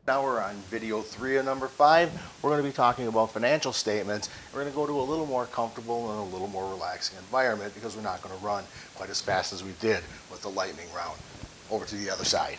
Now we're on video 3 of number 5. We're going to be talking about financial statements. We're going to go to a little more comfortable and a little more relaxing environment because we're not going to run quite as fast as we did with the lightning round. Over to the other side.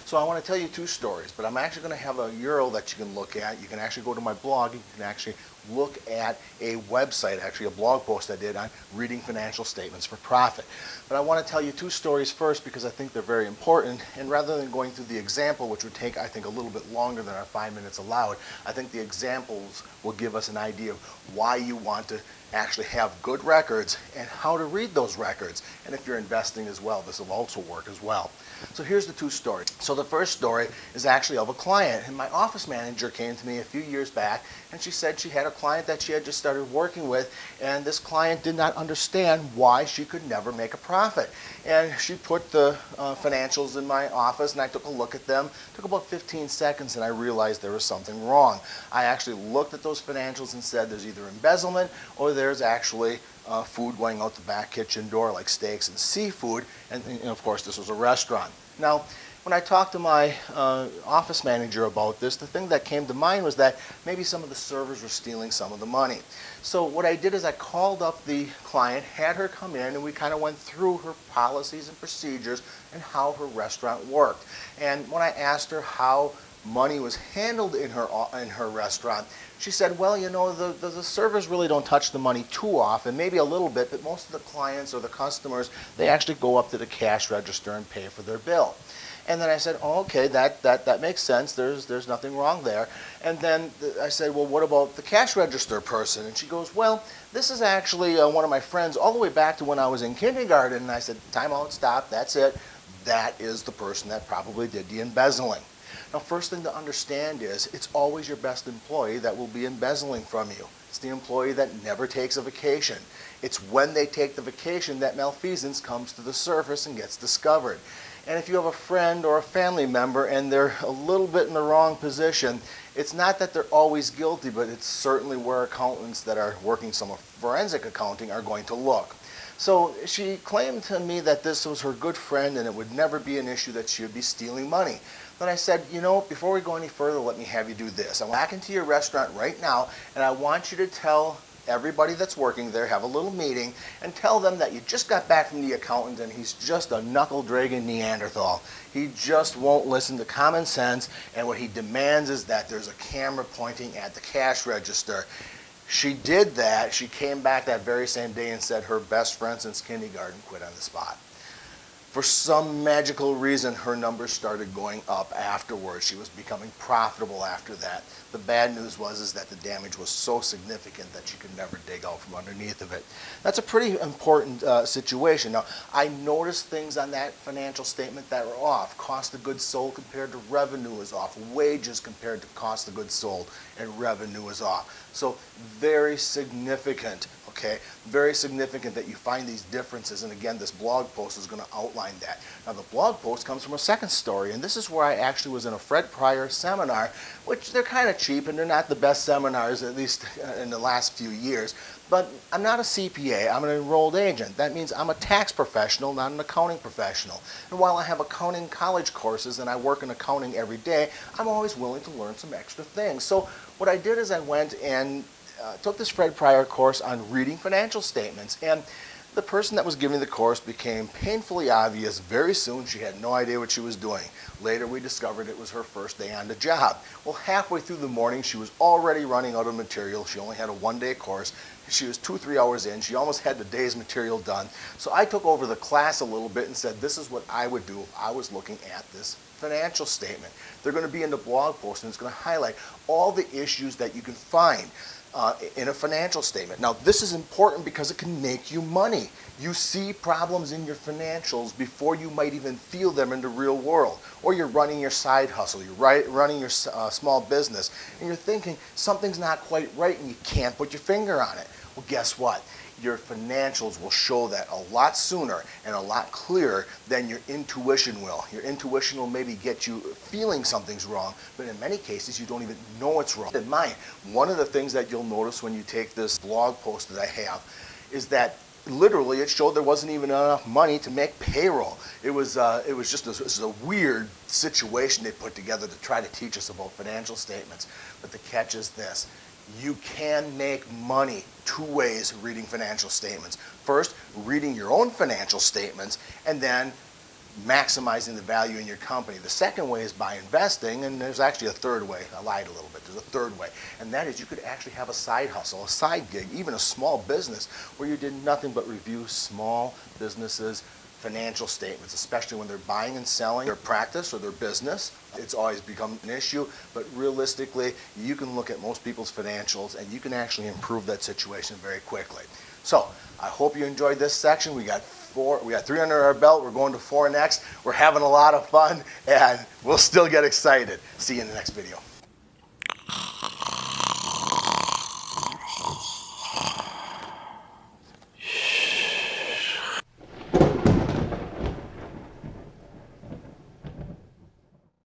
So I want to tell you 2 stories, but I'm actually going to have a URL that you can look at. You can actually go to my blog. You can actually look at a website, actually a blog post I did on reading financial statements for profit. But I want to tell you 2 stories first because I think they're very important. And rather than going through the example, which would take, I think, a little bit longer than our 5 minutes allowed, I think the examples will give us an idea of why you want to actually have good records and how to read those records. And if you're investing as well, this will also work as well. So here's the 2 stories. So the first story is actually of a client. And my office manager came to me a few years back and she said she had a client that she had just started working with, and this client did not understand why she could never make a profit. And she put the financials in my office and I took a look at them. It took about 15 seconds and I realized there was something wrong. I actually looked at those financials and said there's either embezzlement or there's actually food going out the back kitchen door like steaks and seafood, and of course this was a restaurant. Now when I talked to my office manager about this, the thing that came to mind was that maybe some of the servers were stealing some of the money. So what I did is I called up the client, had her come in, and we kind of went through her policies and procedures and how her restaurant worked. And when I asked her how money was handled in her restaurant, she said, well, you know, the servers really don't touch the money too often, maybe a little bit, but most of the clients or the customers, they actually go up to the cash register and pay for their bill. And then I said, oh, okay, that makes sense. There's nothing wrong there. And then I said, well, what about the cash register person? And she goes, well, this is actually one of my friends all the way back to when I was in kindergarten. And I said, time out, stop, that's it. That is the person that probably did the embezzling. Now, first thing to understand is it's always your best employee that will be embezzling from you. It's the employee that never takes a vacation. It's when they take the vacation that malfeasance comes to the surface and gets discovered. And if you have a friend or a family member and they're a little bit in the wrong position, it's not that they're always guilty, but it's certainly where accountants that are working some forensic accounting are going to look. So she claimed to me that this was her good friend and it would never be an issue that she would be stealing money. Then I said, you know, before we go any further, let me have you do this. I'm back into your restaurant right now and I want you to tell everybody that's working there, have a little meeting, and tell them that you just got back from the accountant and he's just a knuckle-dragging Neanderthal. He just won't listen to common sense, and what he demands is that there's a camera pointing at the cash register. She did that. She came back that very same day and said her best friend since kindergarten quit on the spot. For some magical reason, her numbers started going up afterwards. She was becoming profitable after that. The bad news was that the damage was so significant that she could never dig out from underneath of it. That's a pretty important situation. Now, I noticed things on that financial statement that were off. Cost of goods sold compared to revenue is off. Wages compared to cost of goods sold and revenue is off. So very significant. Okay, very significant that you find these differences, and again, this blog post is going to outline that. Now, the blog post comes from a second story, and this is where I actually was in a Fred Pryor seminar, which they're kind of cheap, and they're not the best seminars, at least in the last few years, but I'm not a CPA, I'm an enrolled agent. That means I'm a tax professional, not an accounting professional. And while I have accounting college courses and I work in accounting every day, I'm always willing to learn some extra things. So what I did is I went and took this Fred Pryor course on reading financial statements, and the person that was giving the course became painfully obvious very soon. She had no idea what she was doing. Later we discovered it was her first day on the job. Well, halfway through the morning she was already running out of material. She only had a 1-day course. She was 2-3 hours in. She almost had the day's material done. So I took over the class a little bit and said this is what I would do if I was looking at this financial statement. They're going to be in the blog post and it's going to highlight all the issues that you can find in a financial statement. Now, this is important because it can make you money. You see problems in your financials before you might even feel them in the real world. Or you're running your side hustle, you're running your small business, and you're thinking something's not quite right and you can't put your finger on it. Well, guess what? Your financials will show that a lot sooner and a lot clearer than your intuition will. Your intuition will maybe get you feeling something's wrong, but in many cases you don't even know it's wrong. In mind, one of the things that you'll notice when you take this blog post that I have is that literally, it showed there wasn't even enough money to make payroll. It was just this was a weird situation they put together to try to teach us about financial statements. But the catch is this: you can make money two ways reading financial statements. First, reading your own financial statements, and then maximizing the value in your company. The second way is by investing, and there's actually a third way. I lied a little bit. There's a third way, and that is you could actually have a side hustle, a side gig, even a small business where you did nothing but review small businesses' financial statements, especially when they're buying and selling their practice or their business. It's always become an issue, but realistically, you can look at most people's financials and you can actually improve that situation very quickly. So I hope you enjoyed this section. We got 3 under our belt. We're going to 4 next. We're having a lot of fun, and we'll still get excited. See you in the next video.